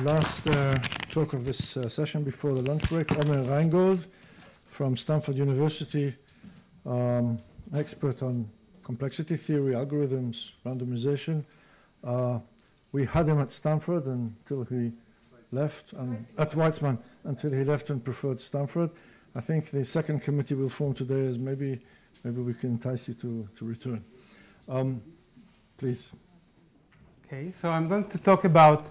Last talk of this session before the lunch break, Omer Reingold from Stanford University, expert on complexity theory, algorithms, randomization. We had him at Stanford until he left, and at Weizmann until he left and preferred Stanford. I think the second committee we'll form today is maybe we can entice you to return. Please. Okay, so I'm going to talk about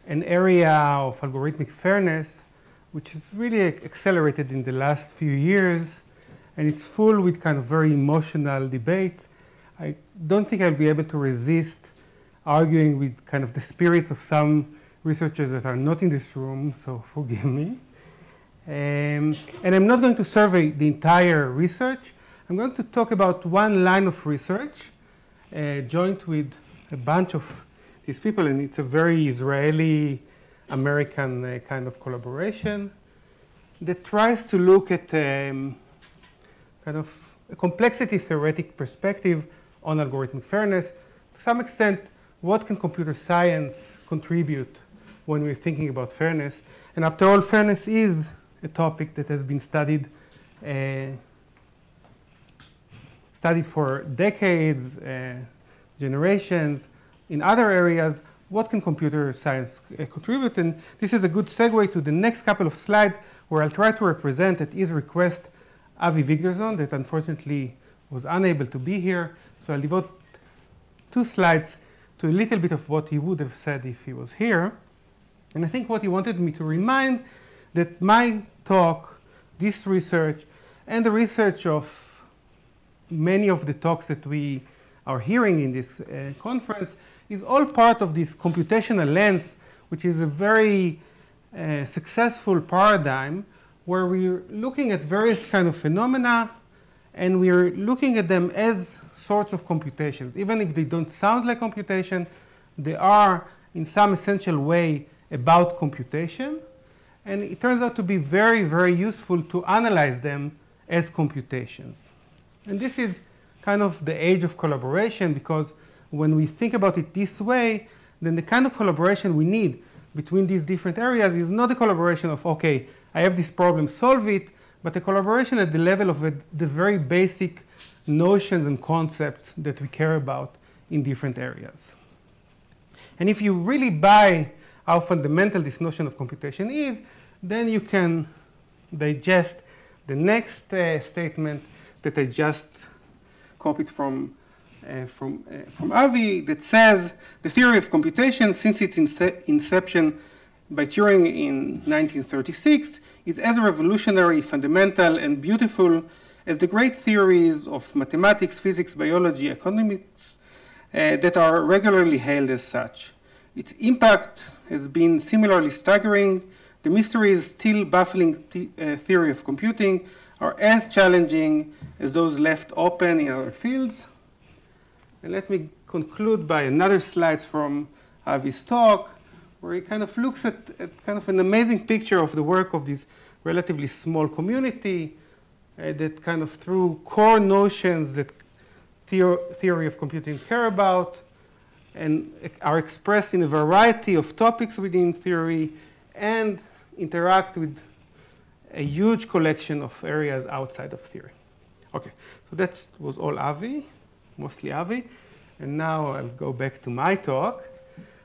an area of algorithmic fairness which is really accelerated in the last few years, and it's full with kind of very emotional debate. I don't think I'll be able to resist arguing with kind of the spirits of some researchers that are not in this room, so forgive me. And I'm not going to survey the entire research. I'm going to talk about one line of research joint with a bunch of these people, and it's a very Israeli-American kind of collaboration that tries to look at kind of a complexity theoretic perspective on algorithmic fairness. To some extent, what can computer science contribute when we're thinking about fairness? And after all, fairness is a topic that has been studied for decades, generations. In other areas, what can computer science contribute? And this is a good segue to the next couple of slides, where I'll try to represent, at his request, Avi Vigderson, that unfortunately was unable to be here. So I'll devote 2 slides to a little bit of what he would have said if he was here. And I think what he wanted me to remind, that my talk, this research, and the research of many of the talks that we are hearing in this conference is all part of this computational lens, which is a very successful paradigm where we're looking at various kind of phenomena, and we're looking at them as sorts of computations. Even if they don't sound like computation, they are in some essential way about computation. And it turns out to be very, very useful to analyze them as computations. And this is kind of the age of collaboration, because when we think about it this way, then the kind of collaboration we need between these different areas is not a collaboration of, okay, I have this problem, solve it, but a collaboration at the level of the very basic notions and concepts that we care about in different areas. And if you really buy how fundamental this notion of computation is, then you can digest the next statement that I just copied from Avi, that says the theory of computation, since its inception by Turing in 1936, is as revolutionary, fundamental, and beautiful as the great theories of mathematics, physics, biology, economics that are regularly hailed as such. Its impact has been similarly staggering. The mysteries still baffling theory of computing are as challenging as those left open in other fields. And let me conclude by another slide from Avi's talk, where he kind of looks at kind of an amazing picture of the work of this relatively small community that kind of through core notions that theory of computing care about and are expressed in a variety of topics within theory and interact with a huge collection of areas outside of theory. Okay, so that was all Avi, mostly Avi. And now I'll go back to my talk,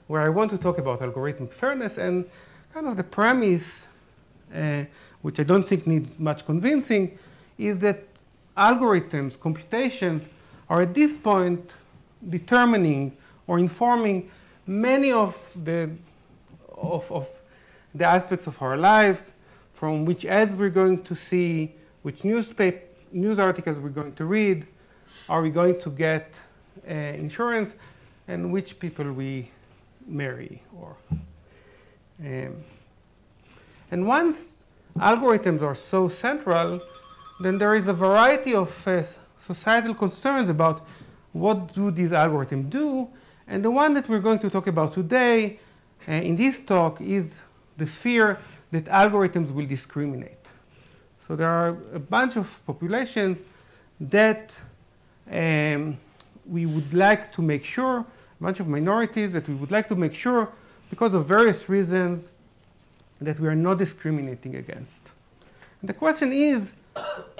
where I want to talk about algorithmic fairness, and kind of the premise, which I don't think needs much convincing, is that algorithms, computations, are at this point determining or informing many of the aspects of our lives, from which ads we're going to see, which news articles we're going to read, are we going to get insurance, and which people we marry. And once algorithms are so central, then there is a variety of societal concerns about what do these algorithms do. And the one that we're going to talk about today in this talk is the fear that algorithms will discriminate. So there are a bunch of populations that we would like to make sure, a bunch of minorities that we would like to make sure because of various reasons that we are not discriminating against. And the question is,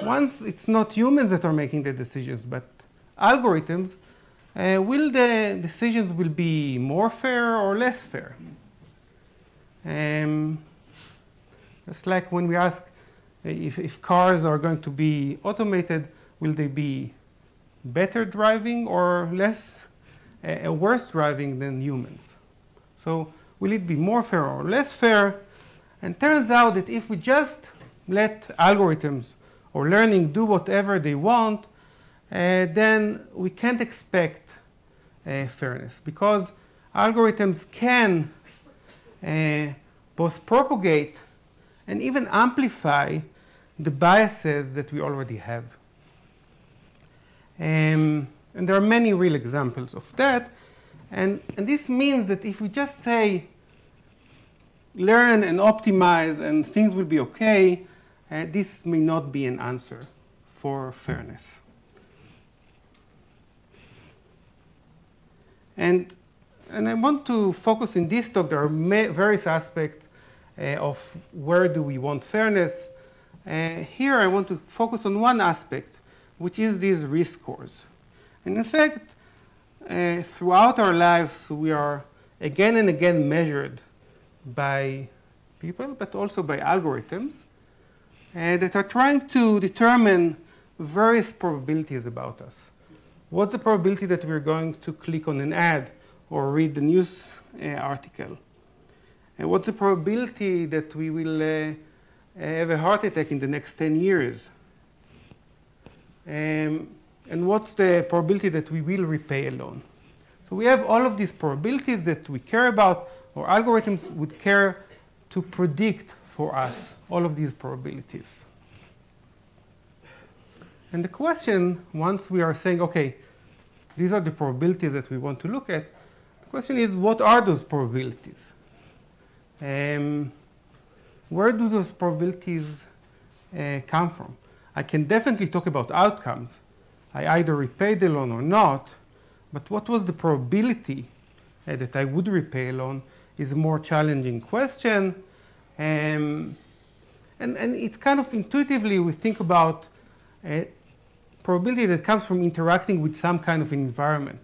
once it's not humans that are making the decisions, but algorithms, will the decisions will be more fair or less fair? Just like when we ask if cars are going to be automated, will they be better driving or worse driving than humans? So will it be more fair or less fair? And turns out that if we just let algorithms or learning do whatever they want, then we can't expect fairness, because algorithms can both propagate and even amplify the biases that we already have. And there are many real examples of that. And this means that if we just say, learn and optimize and things will be okay, this may not be an answer for fairness. And I want to focus in this talk, there are various aspects of where do we want fairness. Here I want to focus on one aspect, which is these risk scores. And in fact, throughout our lives, we are again and again measured by people, but also by algorithms that are trying to determine various probabilities about us. What's the probability that we're going to click on an ad or read the news article? And what's the probability that we will have a heart attack in the next 10 years? And what's the probability that we will repay a loan? So we have all of these probabilities that we care about, or algorithms would care to predict for us all of these probabilities. And the question, once we are saying, okay, these are the probabilities that we want to look at, the question is, what are those probabilities? Where do those probabilities come from? I can definitely talk about outcomes. I either repay the loan or not, but what was the probability that I would repay a loan is a more challenging question. And it's kind of intuitively we think about probability that comes from interacting with some kind of environment.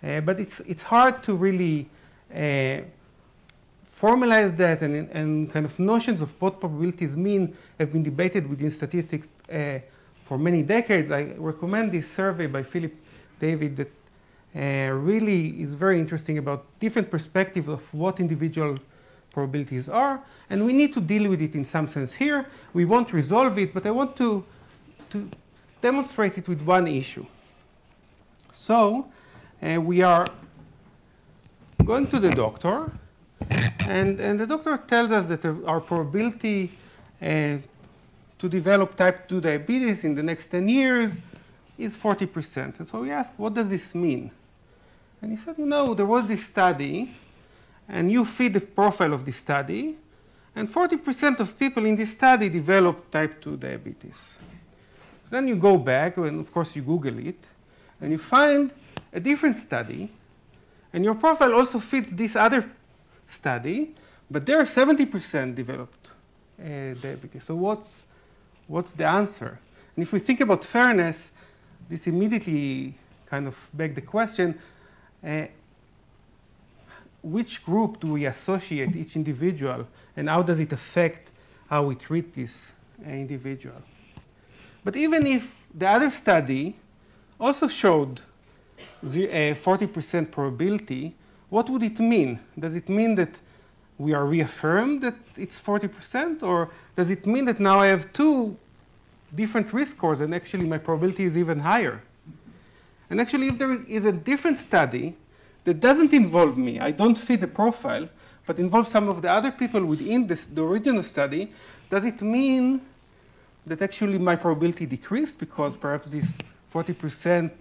But it's hard to really formalize that, and kind of notions of what probabilities mean have been debated within statistics for many decades. I recommend this survey by Philip David that really is very interesting about different perspectives of what individual probabilities are. And we need to deal with it in some sense here. We won't resolve it, but I want to demonstrate it with one issue. So we are going to the doctor, and the doctor tells us that our probability to develop type 2 diabetes in the next 10 years is 40%. And so we ask, what does this mean? And he said, you know, there was this study, and you feed the profile of this study, and 40% of people in this study developed type 2 diabetes. So then you go back, and of course you Google it, and you find a different study, and your profile also fits this other study, but there 70% developed diabetes. So what's the answer? And if we think about fairness, this immediately kind of begs the question, which group do we associate each individual, and how does it affect how we treat this individual? But even if the other study also showed a 40% probability, what would it mean? Does it mean that we are reaffirmed that it's 40%? Or does it mean that now I have two different risk scores and actually my probability is even higher? And actually, if there is a different study that doesn't involve me, I don't fit the profile, but involves some of the other people within the original study, does it mean that actually my probability decreased because perhaps this 40%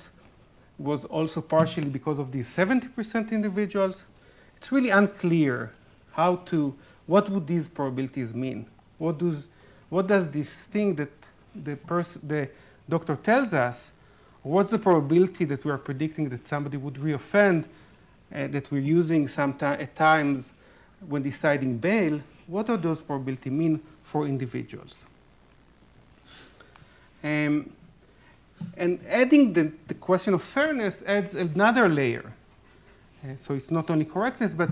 was also partially because of these 70% individuals? It's really unclear what would these probabilities mean? What does this thing that the doctor tells us, what's the probability that we are predicting that somebody would reoffend, that we're using at times when deciding bail, what do those probabilities mean for individuals? And adding the question of fairness adds another layer. So it's not only correctness, but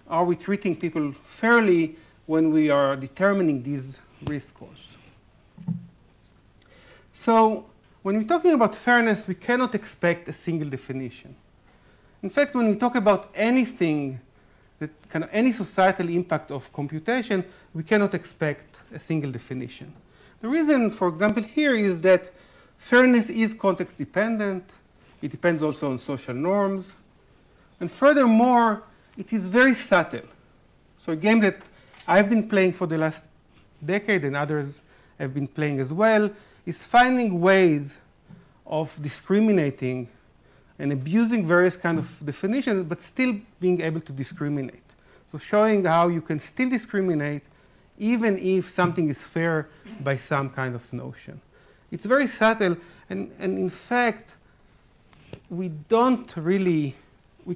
are we treating people fairly when we are determining these risk scores? So when we're talking about fairness, we cannot expect a single definition. In fact, when we talk about anything, that kind of any societal impact of computation, we cannot expect a single definition. The reason, for example, here is that fairness is context dependent. It depends also on social norms. And furthermore, it is very subtle. So a game that I've been playing for the last decade and others have been playing as well is finding ways of discriminating and abusing various kinds of definitions, but still being able to discriminate. So showing how you can still discriminate even if something is fair by some kind of notion. It's very subtle, and in fact, we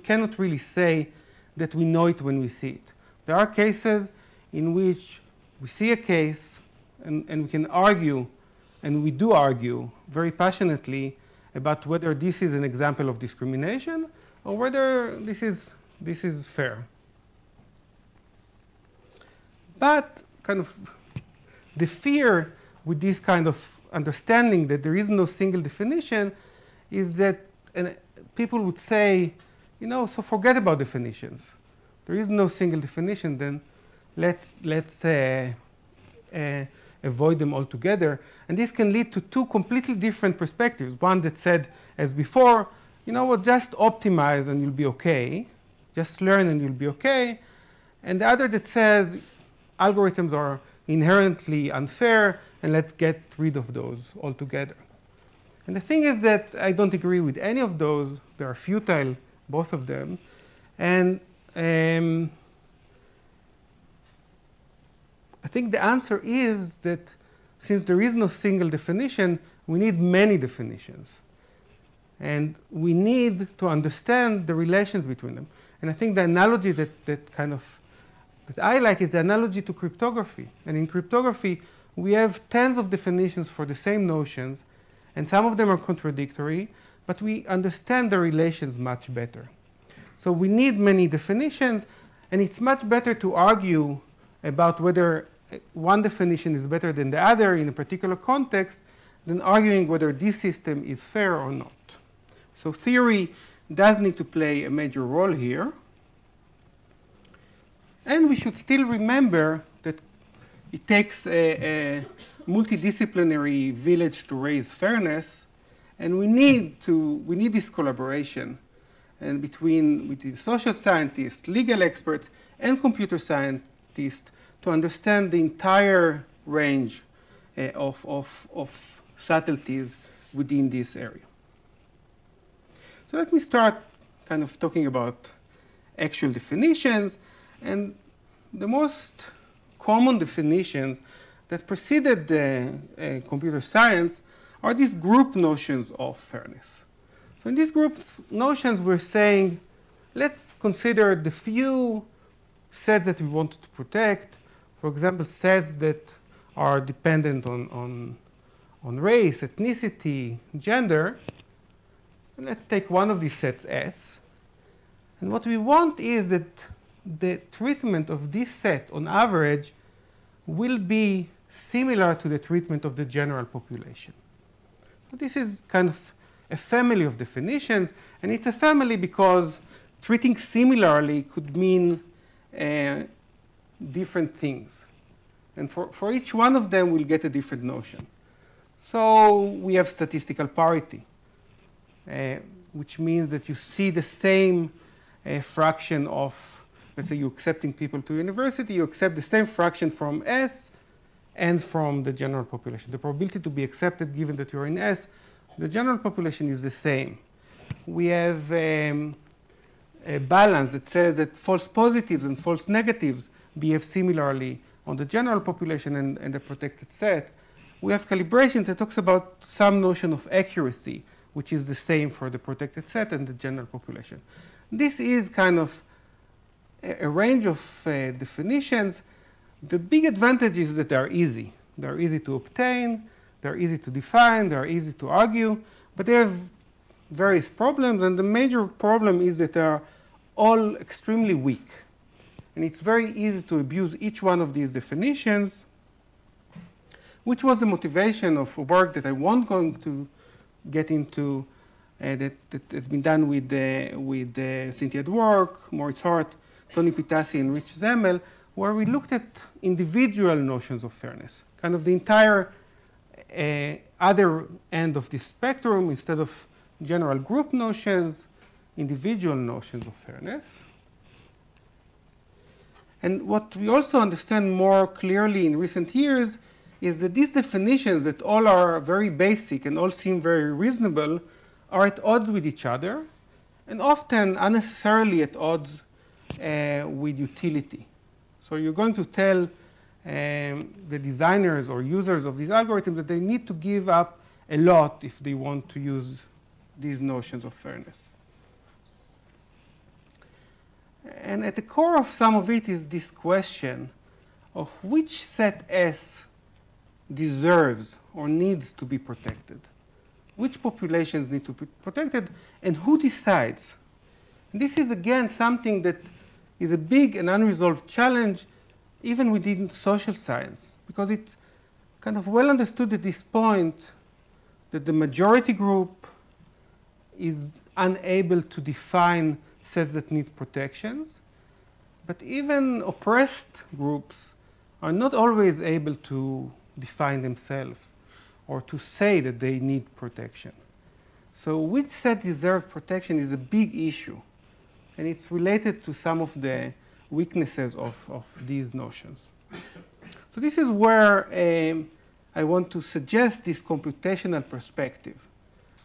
cannot really say that we know it when we see it. There are cases in which we see a case and we can argue, and we do argue very passionately about whether this is an example of discrimination or whether this is fair. But kind of the fear with this kind of understanding that there is no single definition is that people would say, you know, so forget about definitions. There is no single definition, then let's avoid them altogether. And this can lead to two completely different perspectives. One that said, as before, you know what, just optimize and you'll be okay. Just learn and you'll be okay. And the other that says, algorithms are inherently unfair, and let's get rid of those altogether. And the thing is that I don't agree with any of those. They are futile, both of them. And I think the answer is that since there is no single definition, we need many definitions. And we need to understand the relations between them. And I think the analogy that I like is the analogy to cryptography. And in cryptography, we have tens of definitions for the same notions, and some of them are contradictory, but we understand the relations much better. So we need many definitions, and it's much better to argue about whether one definition is better than the other in a particular context than arguing whether this system is fair or not. So theory does need to play a major role here. And we should still remember that it takes a multidisciplinary village to raise fairness, and we need this collaboration and between social scientists, legal experts, and computer scientists to understand the entire range of subtleties within this area. So let me start kind of talking about actual definitions. And the most common definitions that preceded computer science are these group notions of fairness. So in these group notions, we're saying, let's consider the few sets that we want to protect. For example, sets that are dependent on race, ethnicity, gender. And let's take one of these sets S. And what we want is that the treatment of this set on average will be similar to the treatment of the general population. So this is kind of a family of definitions, and it's a family because treating similarly could mean different things. And for each one of them, we'll get a different notion. So we have statistical parity, which means that you see the same fraction of, let's say you're accepting people to university, you accept the same fraction from S and from the general population. The probability to be accepted given that you're in S, the general population is the same. We have a balance that says that false positives and false negatives behave similarly on the general population and the protected set. We have calibration that talks about some notion of accuracy, which is the same for the protected set and the general population. This is kind of a range of definitions. The big advantage is that they are easy. They are easy to obtain, they are easy to define, they are easy to argue, but they have various problems, and the major problem is that they are all extremely weak. And it's very easy to abuse each one of these definitions, which was the motivation of work that I won't going to get into, that has been done with Cynthia Dwork, Moritz Hart, Tony Pitassi, and Rich Zemmel, where we looked at individual notions of fairness, kind of the entire other end of the spectrum. Instead of general group notions, individual notions of fairness. And what we also understand more clearly in recent years is that these definitions that all are very basic and all seem very reasonable are at odds with each other, and often unnecessarily at odds with utility. So you're going to tell the designers or users of these algorithms that they need to give up a lot if they want to use these notions of fairness. And at the core of some of it is this question of which set S deserves or needs to be protected. Which populations need to be protected, and who decides? And this is, again, something that is a big and unresolved challenge even within social science, because it's kind of well understood at this point that the majority group is unable to define sets that need protections, but even oppressed groups are not always able to define themselves or to say that they need protection. So which set deserves protection is a big issue, and it's related to some of the weaknesses of these notions. So this is where I want to suggest this computational perspective,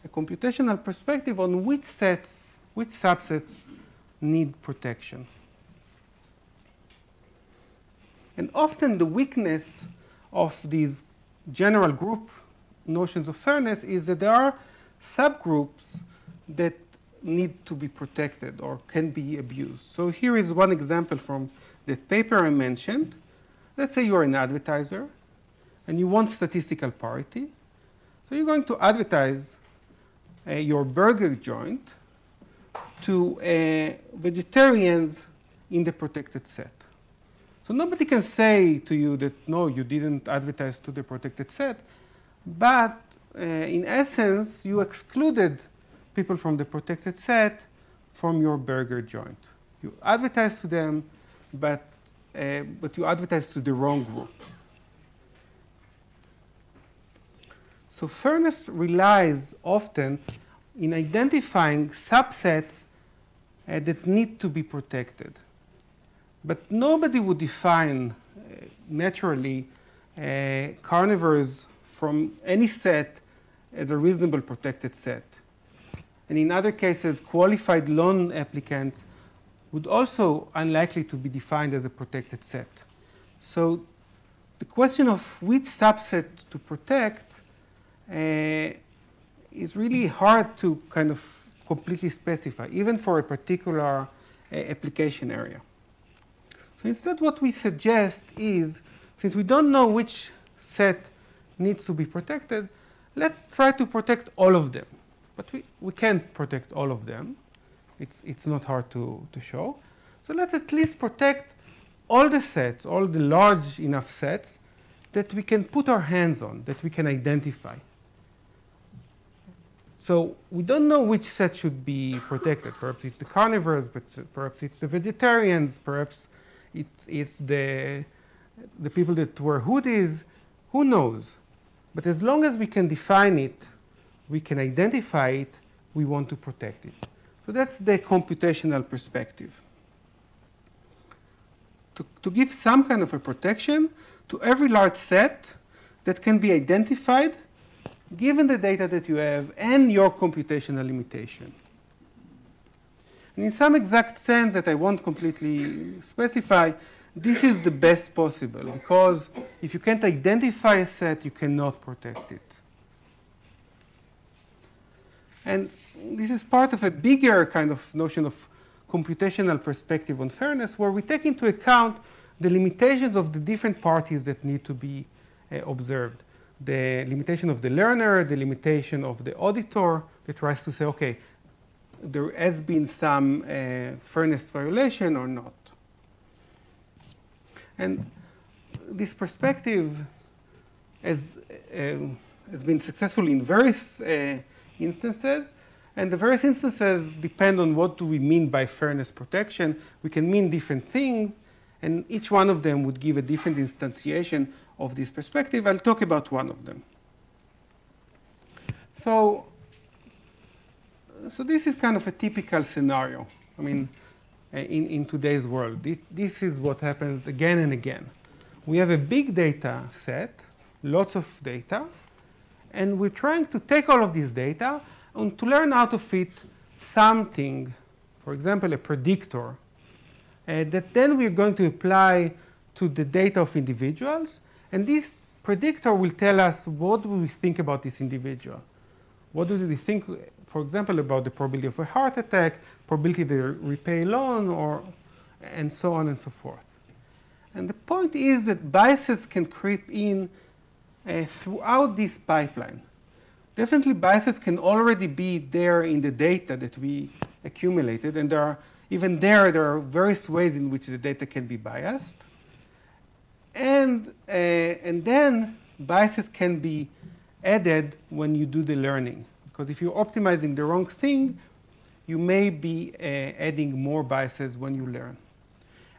a computational perspective on which sets, which subsets need protection. And often the weakness of these general group notions of fairness is that there are subgroups that need to be protected or can be abused. So here is one example from that paper I mentioned. Let's say you're an advertiser and you want statistical parity. So you're going to advertise your burger joint to vegetarians in the protected set. So nobody can say to you that, no, you didn't advertise to the protected set, but in essence, you excluded people from the protected set from your burger joint. You advertise to them, but you advertise to the wrong group. So fairness relies often in identifying subsets that need to be protected. But nobody would define naturally carnivores from any set as a reasonable protected set. And in other cases, qualified loan applicants would also unlikely to be defined as a protected set. So the question of which subset to protect is really hard to kind of completely specify, even for a particular application area. So instead, what we suggest is, since we don't know which set needs to be protected, let's try to protect all of them. But we can't protect all of them. It's not hard to show. So let's at least protect all the sets, all the large enough sets that we can put our hands on, that we can identify. So we don't know which set should be protected. Perhaps it's the carnivores, but perhaps it's the vegetarians, perhaps it's the people that wear hoodies. Who knows? But as long as we can define it, we can identify it, we want to protect it. So that's the computational perspective. To give some kind of a protection to every large set that can be identified given the data that you have and your computational limitation. And in some exact sense that I won't completely specify, this is the best possible, because if you can't identify a set, you cannot protect it. And this is part of a bigger kind of notion of computational perspective on fairness, where we take into account the limitations of the different parties that need to be observed. The limitation of the learner, the limitation of the auditor that tries to say, okay, there has been some fairness violation or not. And this perspective has been successful in various instances. And the various instances depend on what do we mean by fairness protection. We can mean different things, and each one of them would give a different instantiation of this perspective. I'll talk about one of them. So this is kind of a typical scenario, I mean, in today's world. This is what happens again and again. We have a big data set, lots of data, and we're trying to take all of this data and to learn how to fit something, for example, a predictor, that then we're going to apply to the data of individuals. And this predictor will tell us what do we think about this individual. What do we think, for example, about the probability of a heart attack, probability to repay a loan, and so on and so forth. And the point is that biases can creep in throughout this pipeline. Definitely biases can already be there in the data that we accumulated, and there are various ways in which the data can be biased. And then biases can be added when you do the learning. Because if you're optimizing the wrong thing, you may be adding more biases when you learn.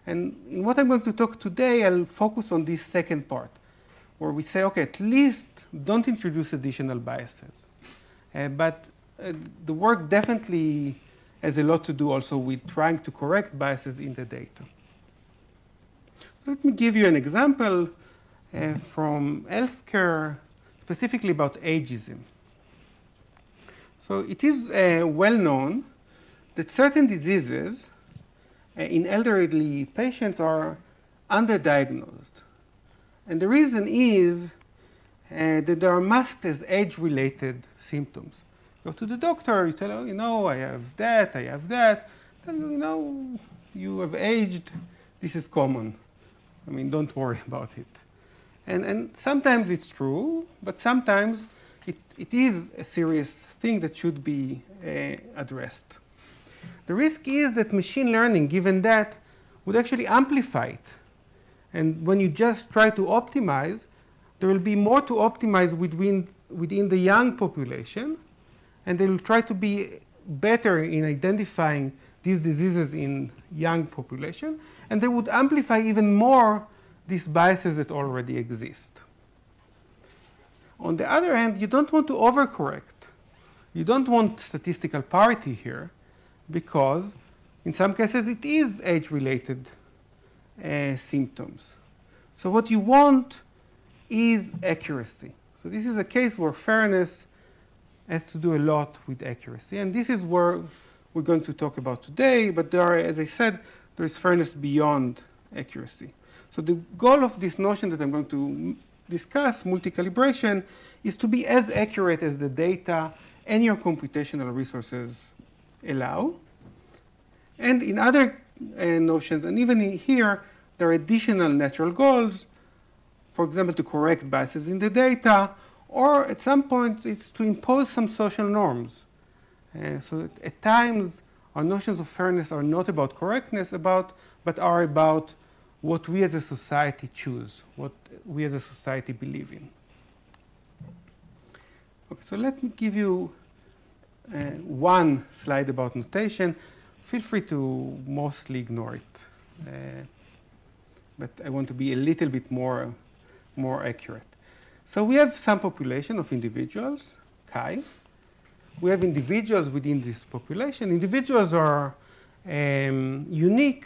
And in what I'm going to talk today, I'll focus on this second part, where we say, okay, at least don't introduce additional biases. But the work definitely has a lot to do also with trying to correct biases in the data. So let me give you an example from healthcare, specifically about ageism. So it is well known that certain diseases in elderly patients are underdiagnosed. And the reason is that they are masked as age-related symptoms. You go to the doctor, you tell him, you know, I have that, I have that. Tell you, you know, you have aged, this is common. I mean, don't worry about it. And sometimes it's true, but sometimes it is a serious thing that should be addressed. The risk is that machine learning, given that, would actually amplify it. And when you just try to optimize, there will be more to optimize within the young population, and they will try to be better in identifying these diseases in young population, and they would amplify even more these biases that already exist. On the other hand, you don't want to overcorrect. You don't want statistical parity here, because in some cases it is age-related symptoms. So what you want is accuracy. So this is a case where fairness has to do a lot with accuracy. And this is where we're going to talk about today. But there are, as I said, there is fairness beyond accuracy. So the goal of this notion that I'm going to discuss, multi-calibration, is to be as accurate as the data and your computational resources allow. And in other notions, and even here, there are additional natural goals, for example, to correct biases in the data, or at some point, it's to impose some social norms. So at times, our notions of fairness are not about correctness, but are about what we as a society choose, what we as a society believe in. Okay, so let me give you one slide about notation. Feel free to mostly ignore it. But I want to be a little bit more accurate. So we have some population of individuals, chi. We have individuals within this population. Individuals are unique,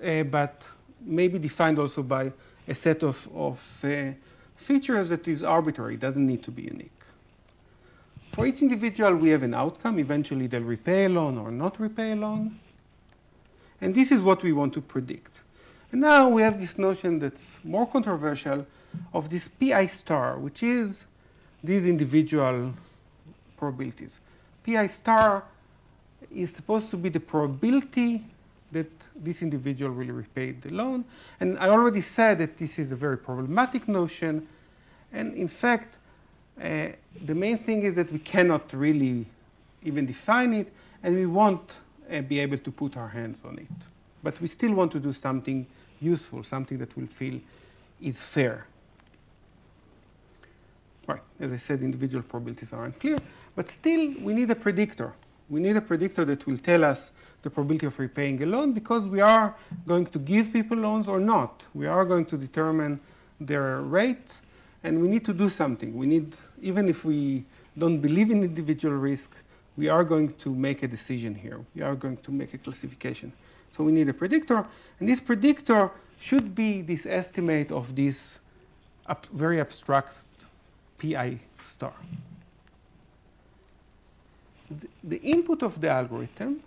but maybe defined also by a set of features that is arbitrary. It doesn't need to be unique. For each individual, we have an outcome. Eventually, they'll repay a loan or not repay a loan. And this is what we want to predict. And now we have this notion that's more controversial of this pi star, which is these individual probabilities. Pi star is supposed to be the probability that this individual will repay the loan. And I already said that this is a very problematic notion. And in fact, the main thing is that we cannot really even define it, and we won't be able to put our hands on it. But we still want to do something useful, something that we'll feel is fair. Right, as I said, individual probabilities are unclear, but still we need a predictor. We need a predictor that will tell us the probability of repaying a loan, because we are going to give people loans or not. We are going to determine their rate, and we need to do something. We need, even if we don't believe in individual risk, we are going to make a decision here. We are going to make a classification. So we need a predictor, and this predictor should be this estimate of this very abstract PI star. The input of the algorithm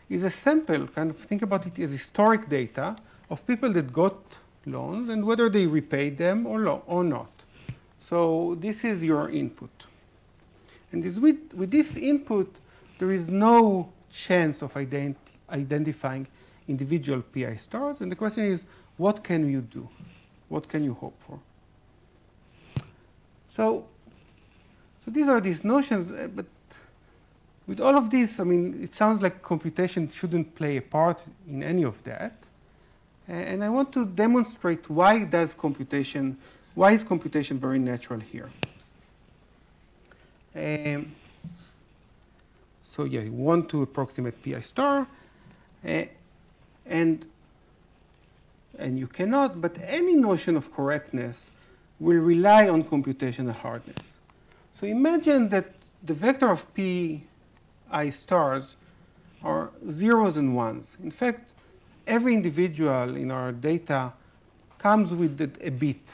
is a sample, kind of think about it as historic data of people that got loans and whether they repaid them or not. So this is your input. And with this input, there is no chance of identifying individual PI stars. And the question is, what can you do? What can you hope for? So these are these notions, but with all of this, I mean, it sounds like computation shouldn't play a part in any of that. And I want to demonstrate why is computation very natural here. So yeah, you want to approximate PI star, and you cannot, but any notion of correctness will rely on computational hardness. So imagine that the vector of PI stars are zeros and ones. In fact, every individual in our data comes with a bit.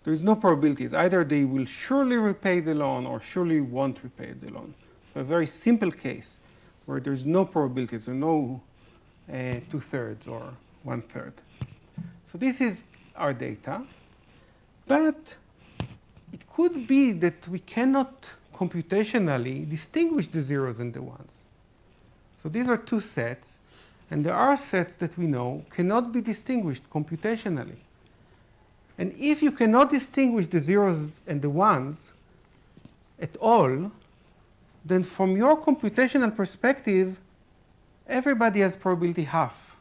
There is no probabilities. Either they will surely repay the loan or surely won't repay the loan. So a very simple case where there's no probabilities or no 2/3 or 1/3. So this is our data. But it could be that we cannot computationally distinguish the zeros and the ones. So these are two sets, and there are sets that we know cannot be distinguished computationally. And if you cannot distinguish the zeros and the ones at all, then from your computational perspective, everybody has probability half.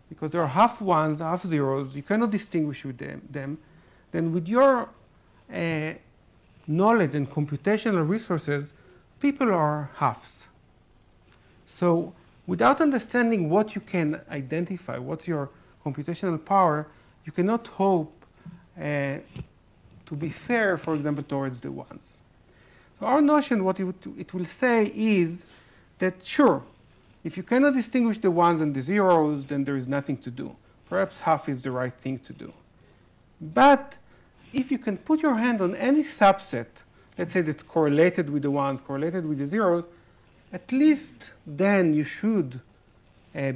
Because there are half ones, half zeros, you cannot distinguish with them. Then with your knowledge and computational resources, people are halves. So without understanding what you can identify, what's your computational power, you cannot hope to be fair, for example, towards the ones. So our notion, what it will say is that, sure, if you cannot distinguish the ones and the zeros, then there is nothing to do. Perhaps half is the right thing to do. But if you can put your hand on any subset, let's say that's correlated with the ones, correlated with the zeros, at least then you should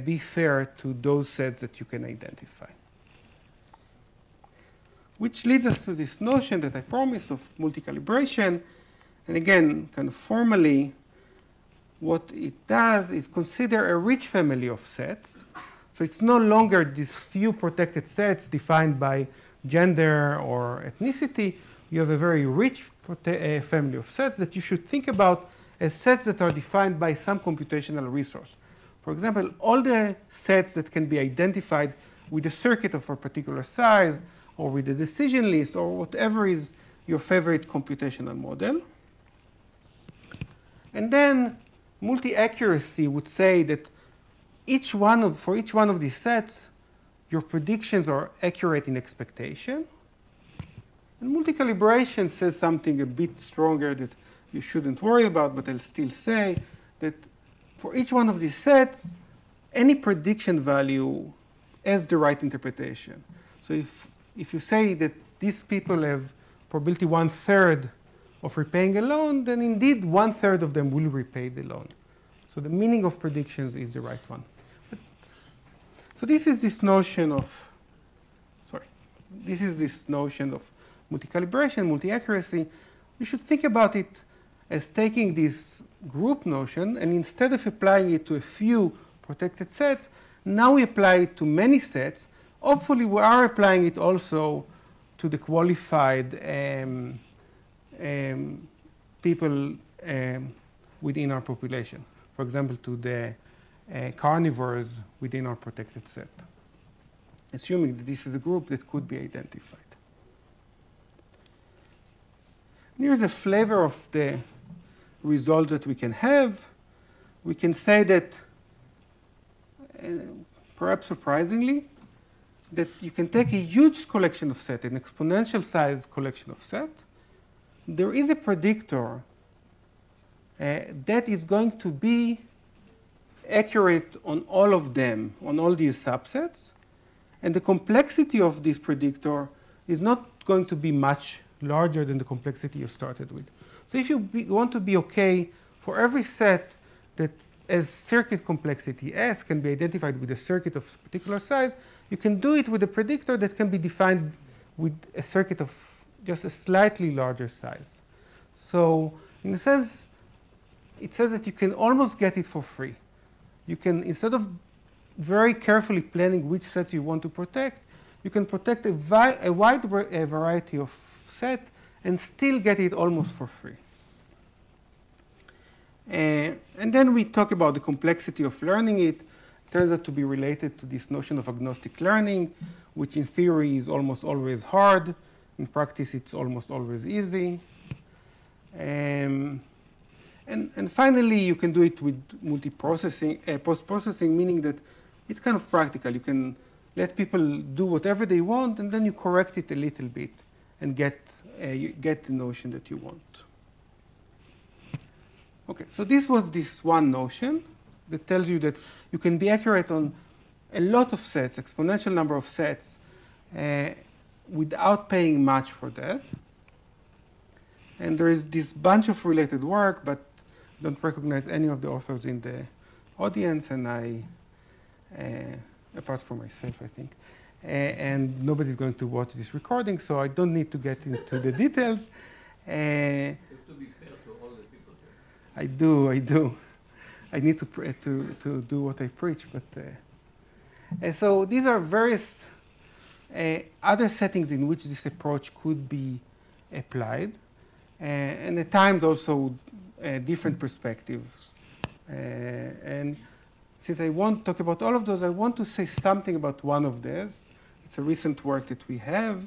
be fair to those sets that you can identify. Which leads us to this notion that I promised of multi-calibration. And again, kind of formally, what it does is consider a rich family of sets. So it's no longer these few protected sets defined by gender or ethnicity. You have a very rich family of sets that you should think about as sets that are defined by some computational resource. For example, all the sets that can be identified with a circuit of a particular size, or with a decision list, or whatever is your favorite computational model. And then multi-accuracy would say that for each one of these sets, your predictions are accurate in expectation. And multi-calibration says something a bit stronger that you shouldn't worry about, but I'll still say that for each one of these sets, any prediction value has the right interpretation. So if you say that these people have probability 1/3 of repaying a loan, then indeed 1/3 of them will repay the loan. So the meaning of predictions is the right one. So this is this notion of, multi-calibration, multi-accuracy. You should think about it as taking this group notion, and instead of applying it to a few protected sets, now we apply it to many sets. Hopefully, we are applying it also to the qualified people within our population. For example, to the carnivores within our protected set, assuming that this is a group that could be identified. Here's a flavor of the results that we can have. We can say that, perhaps surprisingly, that you can take a huge collection of sets, an exponential size collection of sets. There is a predictor that is going to be accurate on all of them, on all these subsets. And the complexity of this predictor is not going to be much larger than the complexity you started with. So if you want to be okay for every set that as circuit complexity S can be identified with a circuit of particular size, you can do it with a predictor that can be defined with a circuit of just a slightly larger size. So in a sense, it says that you can almost get it for free. You can, instead of very carefully planning which sets you want to protect, you can protect a wide variety of sets and still get it almost for free. And then we talk about the complexity of learning it. It turns out to be related to this notion of agnostic learning, which in theory is almost always hard. In practice, it's almost always easy. And finally, you can do it with multiprocessing, post-processing, meaning that it's kind of practical. You can let people do whatever they want, and then you correct it a little bit and get the notion that you want. Okay, so this was this one notion that tells you that you can be accurate on a lot of sets, exponential number of sets, without paying much for that. And there is this bunch of related work, but I don't recognize any of the authors in the audience, and apart from myself, I think. And nobody's going to watch this recording, so I don't need to get into the details. To be fair to all the people here. I do. I need to do what I preach, but so these are various other settings in which this approach could be applied, and at times also different perspectives. And since I won't talk about all of those, I want to say something about one of those. It's a recent work that we have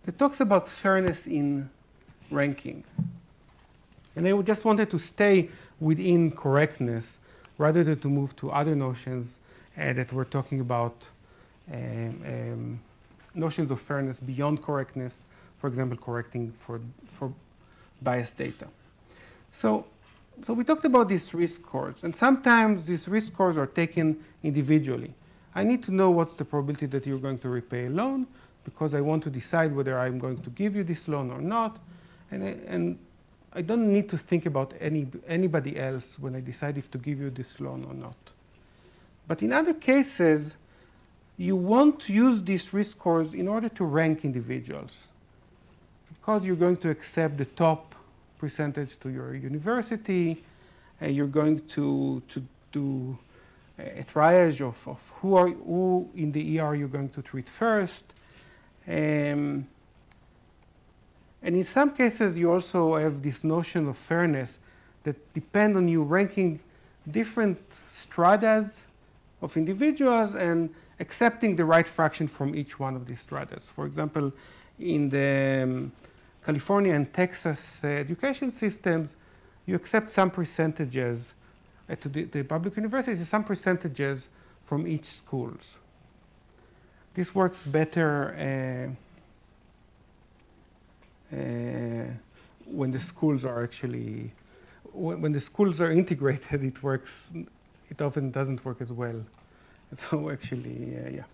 that talks about fairness in ranking. And I just wanted to stay within correctness rather than to move to other notions that we're talking about, notions of fairness beyond correctness, for example, correcting for biased data. So we talked about these risk scores, and sometimes these risk scores are taken individually. I need to know what's the probability that you're going to repay a loan, because I want to decide whether I'm going to give you this loan or not. And I don't need to think about anybody else when I decide if to give you this loan or not. But in other cases, you want to use these risk scores in order to rank individuals, because you're going to accept the top percentage to your university, and you're going to do a triage of who in the ER you're going to treat first. And in some cases, you also have this notion of fairness that depend on you ranking different stratas of individuals and accepting the right fraction from each one of these stratas. For example, in the California and Texas education systems, you accept some percentages to the public universities, some percentages from each schools. This works better when the schools are actually, when the schools are integrated, it works, it often doesn't work as well. So actually, yeah.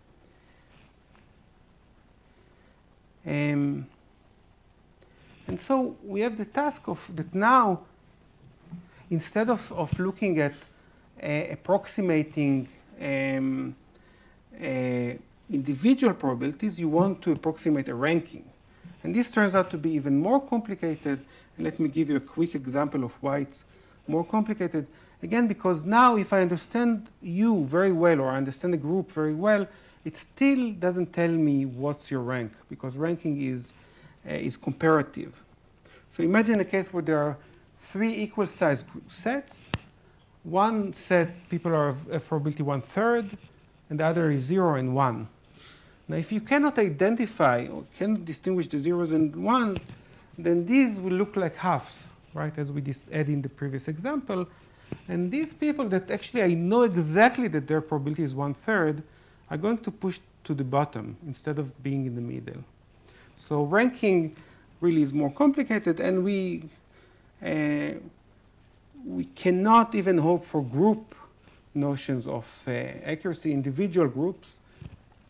And so we have the task of that now, instead of looking at approximating individual probabilities, you want to approximate a ranking. And this turns out to be even more complicated. And let me give you a quick example of why it's more complicated. Again, because now if I understand you very well, or I understand the group very well, it still doesn't tell me what's your rank, because ranking is comparative. So imagine a case where there are 3 equal-sized sets. One set, people are of probability 1/3, and the other is 0 and 1. Now, if you cannot identify or cannot distinguish the zeros and ones, then these will look like halves, right, as we had in the previous example. And these people that actually I know exactly that their probability is 1/3 are going to push to the bottom instead of being in the middle. So ranking really is more complicated, and we cannot even hope for group notions of accuracy, individual groups.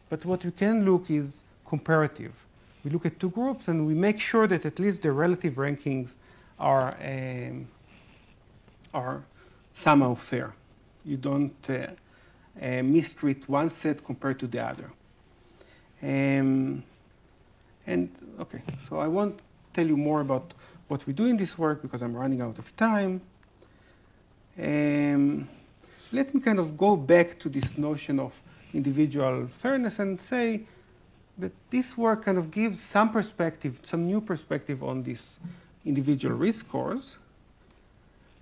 But what we can look is comparative. We look at 2 groups, and we make sure that at least the relative rankings are somehow fair. You don't mistreat one set compared to the other. And OK, so I won't tell you more about what we do in this work because I'm running out of time. Let me kind of go back to this notion of individual fairness and say that this work kind of gives some perspective, some new perspective on these individual risk scores.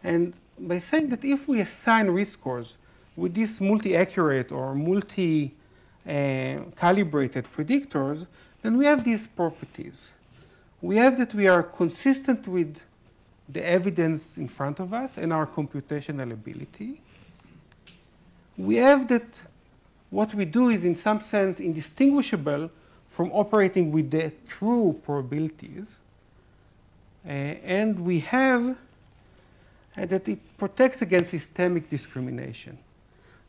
And by saying that if we assign risk scores with these multi-accurate or multi-calibrated predictors, then we have these properties. We have that we are consistent with the evidence in front of us and our computational ability. We have that what we do is in some sense indistinguishable from operating with the true probabilities. And we have that it protects against systemic discrimination.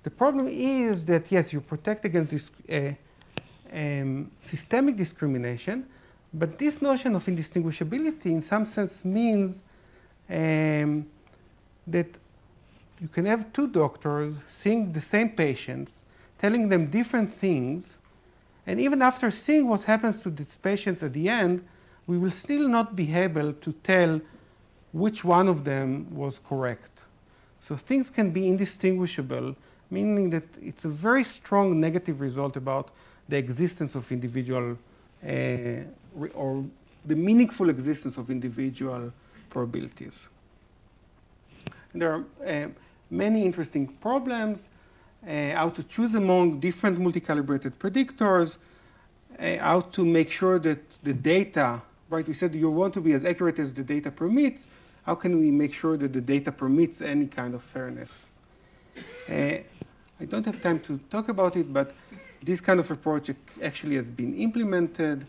The problem is that, yes, you protect against this systemic discrimination, but this notion of indistinguishability in some sense means that you can have 2 doctors seeing the same patients, telling them different things, and even after seeing what happens to these patients at the end, we will still not be able to tell which one of them was correct. So things can be indistinguishable, meaning that it's a very strong negative result about the existence of individual or the meaningful existence of individual probabilities. And there are many interesting problems, how to choose among different multi-calibrated predictors, how to make sure that the data, right, we said you want to be as accurate as the data permits. How can we make sure that the data permits any kind of fairness? I don't have time to talk about it, but this kind of approach actually has been implemented.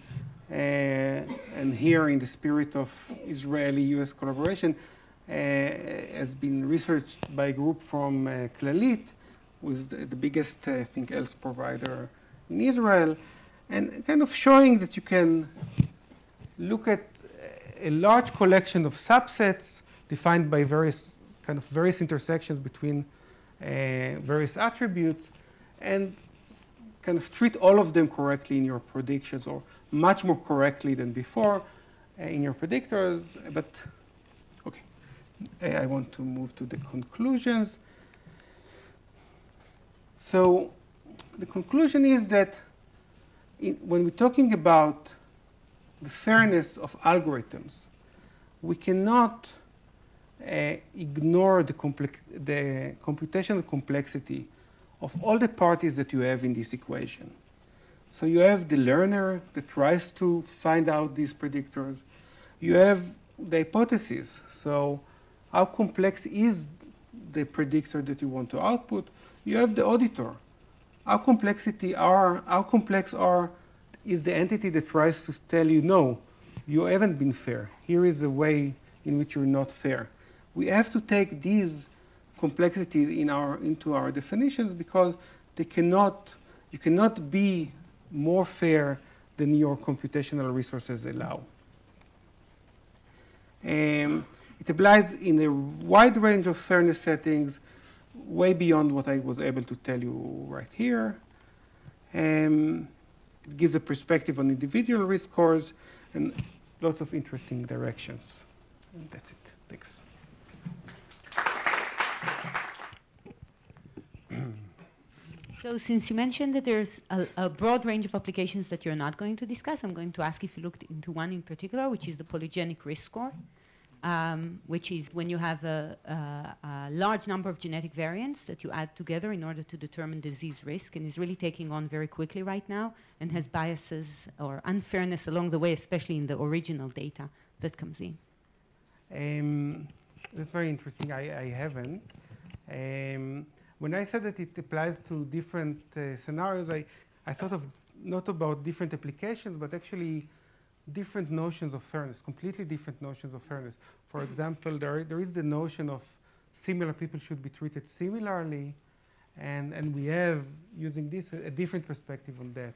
And here, in the spirit of Israeli-US collaboration, has been researched by a group from Clalit, who is the biggest, I think, else provider in Israel, and kind of showing that you can look at a large collection of subsets defined by various intersections between various attributes, and kind of treat all of them correctly in your predictions, or much more correctly than before in your predictors. But OK, I want to move to the conclusions. So the conclusion is that when we're talking about the fairness of algorithms, we cannot ignore the computational complexity of all the parties that you have in this equation. So you have the learner that tries to find out these predictors. You have the hypothesis. So how complex is the predictor that you want to output? You have the auditor. How complex is the entity that tries to tell you, no, you haven't been fair. Here is a way in which you're not fair. We have to take these complexities into our definitions because you cannot be more fair than your computational resources allow. It applies in a wide range of fairness settings, way beyond what I was able to tell you right here. It gives a perspective on individual risk scores, and lots of interesting directions. And that's it. Thanks. So since you mentioned that there's a broad range of applications that you're not going to discuss, I'm going to ask if you looked into one in particular, which is the polygenic risk score, which is when you have a large number of genetic variants that you add together in order to determine disease risk, and is really taking on very quickly right now and has biases or unfairness along the way, especially in the original data that comes in. That's very interesting. I haven't. When I said that it applies to different scenarios, I thought of not about different applications, but actually different notions of fairness, completely different notions of fairness. For example, there is the notion of similar people should be treated similarly, and we have, using this, a different perspective on that.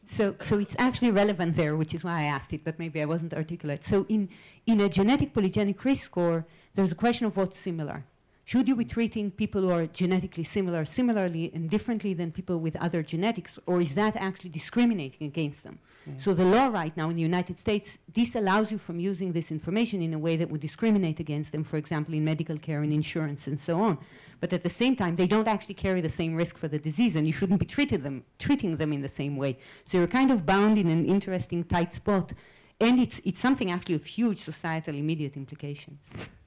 So it's actually relevant there, which is why I asked it, but maybe I wasn't articulate. So in a genetic polygenic risk score, there's a question of what's similar. Should you be treating people who are genetically similarly and differently than people with other genetics, or is that actually discriminating against them? Mm-hmm. So the law right now in the United States disallows you from using this information in a way that would discriminate against them, for example, in medical care and insurance and so on. But at the same time, they don't actually carry the same risk for the disease, and you shouldn't be treating them in the same way. So you're kind of bound in an interesting tight spot, and it's something actually of huge societal immediate implications.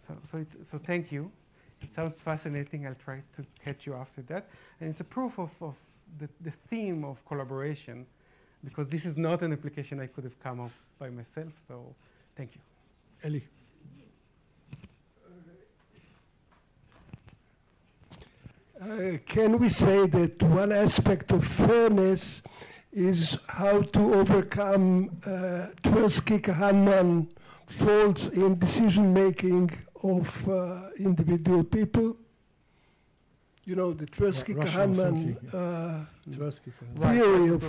So thank you. It sounds fascinating. I'll try to catch you after that. And it's a proof of the theme of collaboration, because this is not an application I could have come up by myself. So thank you. Eli. Can we say that one aspect of fairness is how to overcome Tversky-Kahneman faults in decision-making of individual people? You know, the Tversky-Kahneman theory of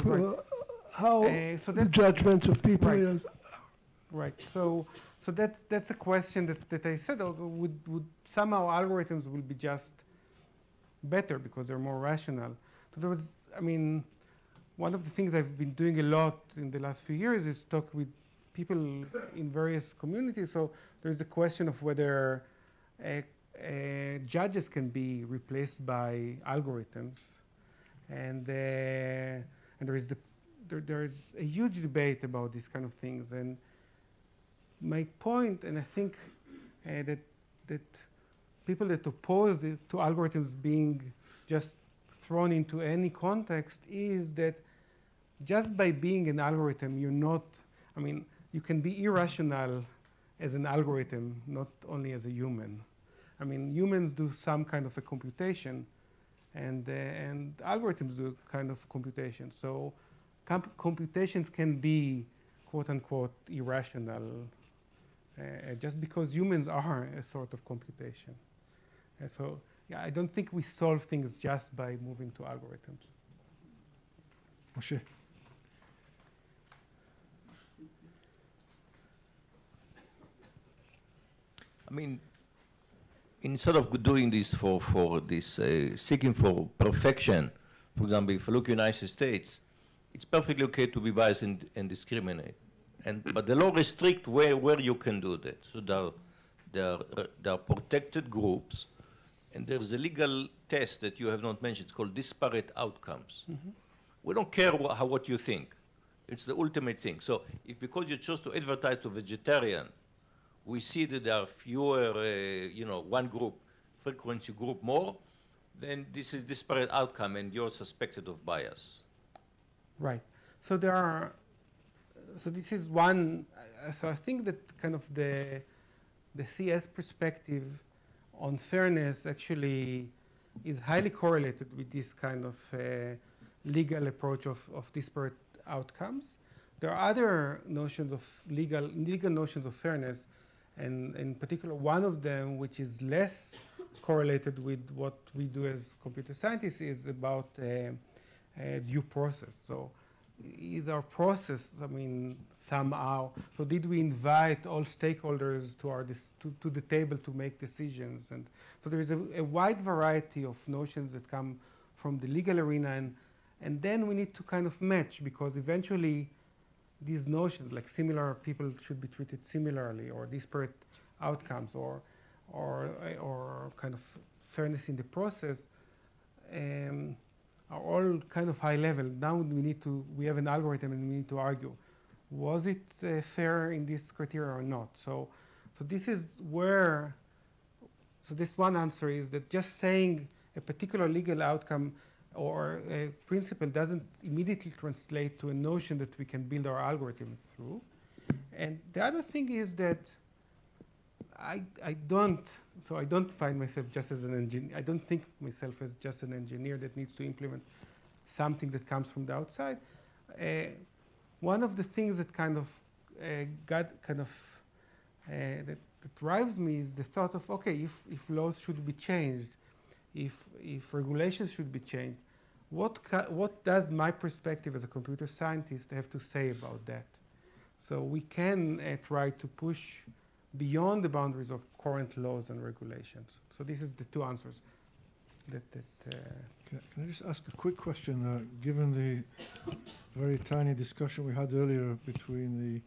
how the judgments of people is. Right. So that's a question that I said, would somehow algorithms will be just better because they're more rational? So there was, I mean, one of the things I've been doing a lot in the last few years is talk with people in various communities. So there's the question of whether judges can be replaced by algorithms, and there is a huge debate about these kind of things. And my point, and I think that people that oppose it to algorithms being just thrown into any context, is that just by being an algorithm, you're not, I mean, you can be irrational as an algorithm, not only as a human. I mean, humans do some kind of a computation, and algorithms do kind of computation. So computations can be, quote unquote, irrational, just because humans are a sort of computation. And so, yeah, I don't think we solve things just by moving to algorithms. Moshe. I mean, instead of doing this for this seeking for perfection, for example, if you look at the United States, it's perfectly okay to be biased and discriminate, but the law restricts where you can do that. So there are protected groups, and there's a legal test that you have not mentioned. It's called disparate outcomes. Mm-hmm. We don't care what you think. It's the ultimate thing. So if because you chose to advertise to vegetarian, we see that there are fewer, one group, frequency group more, then this is disparate outcome and you're suspected of bias. Right. So there are, so this is one, so I think that kind of the CS perspective on fairness actually is highly correlated with this kind of legal approach of disparate outcomes. There are other notions of legal notions of fairness, and in particular, one of them, which is less correlated with what we do as computer scientists, is about due process. So is our process, I mean, somehow, so did we invite all stakeholders to the table to make decisions? And so there is a wide variety of notions that come from the legal arena, and then we need to kind of match, because eventually these notions, like similar people should be treated similarly, or disparate outcomes, or kind of fairness in the process, are all kind of high level. Now we have an algorithm and we need to argue, was it fair in this criteria or not? So this is where, so this one answer is that just saying a particular legal outcome or a principle doesn't immediately translate to a notion that we can build our algorithm through. And the other thing is that I don't find myself just as an engineer. I don't think myself as just an engineer that needs to implement something that comes from the outside. One of the things that that drives me is the thought of, okay, if laws should be changed, if regulations should be changed, what does my perspective as a computer scientist have to say about that? So we can try to push beyond the boundaries of current laws and regulations. So this is the two answers. Can I just ask a quick question? Given the very tiny discussion we had earlier between the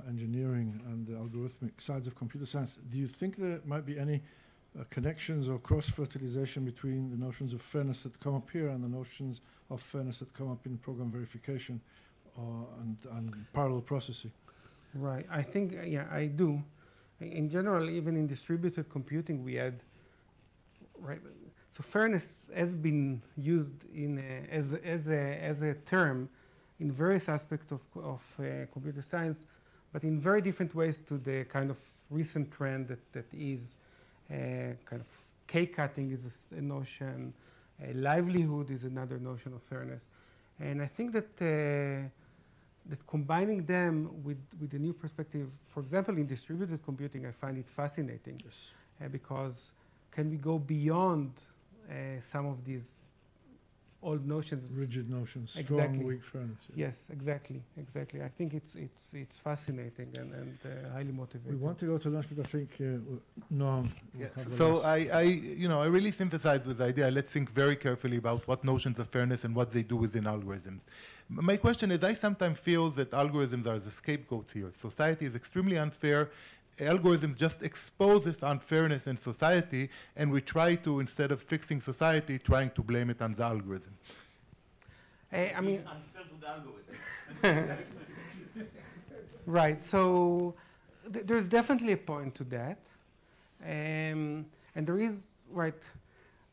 engineering and the algorithmic sides of computer science, do you think there might be any connections or cross-fertilization between the notions of fairness that come up here and the notions of fairness that come up in program verification and parallel processing? Right. I think, yeah, I do. In general, even in distributed computing, we had, right? So fairness has been used as a term in various aspects of computer science, but in very different ways to the kind of recent trend that is kind of cake cutting is a notion, livelihood is another notion of fairness. And I think that that combining them with a new perspective, for example, in distributed computing, I find it fascinating. Yes. Because can we go beyond some of these old notions? Rigid notions, strong, exactly. Weak fairness. Yeah. Yes, exactly. I think it's fascinating and highly motivating. We want to go to lunch, but I think Noam. Yes. So I really sympathize with the idea. Let's think very carefully about what notions of fairness and what they do within algorithms. My question is, I sometimes feel that algorithms are the scapegoats here. Society is extremely unfair. Algorithms just expose this unfairness in society, and we try to, instead of fixing society, trying to blame it on the algorithm. I mean, unfair to the algorithm. Right. So there's definitely a point to that, and there is, right.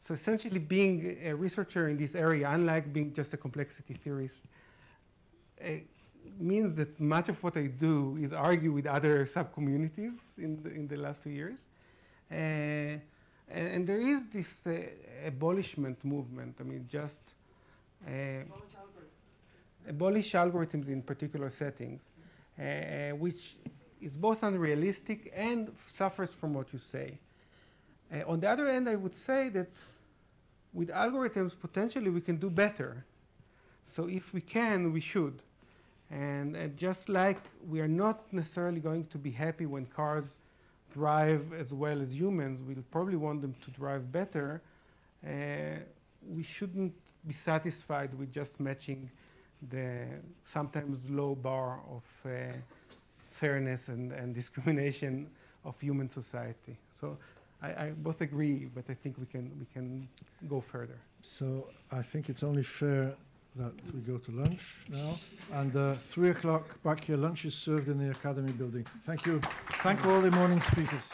So essentially, being a researcher in this area, unlike being just a complexity theorist, means that much of what I do is argue with other sub-communities in the last few years. And there is this abolishment movement. I mean, just abolish algorithms in particular settings, which is both unrealistic and suffers from what you say. On the other hand, I would say that with algorithms, potentially we can do better. So if we can, we should. And just like we are not necessarily going to be happy when cars drive as well as humans, we'll probably want them to drive better. We shouldn't be satisfied with just matching the sometimes low bar of fairness and discrimination of human society. So I both agree, but I think we can go further. So I think it's only fair that we go to lunch now. And 3 o'clock back here, lunch is served in the Academy building. Thank you. Thank all the morning speakers.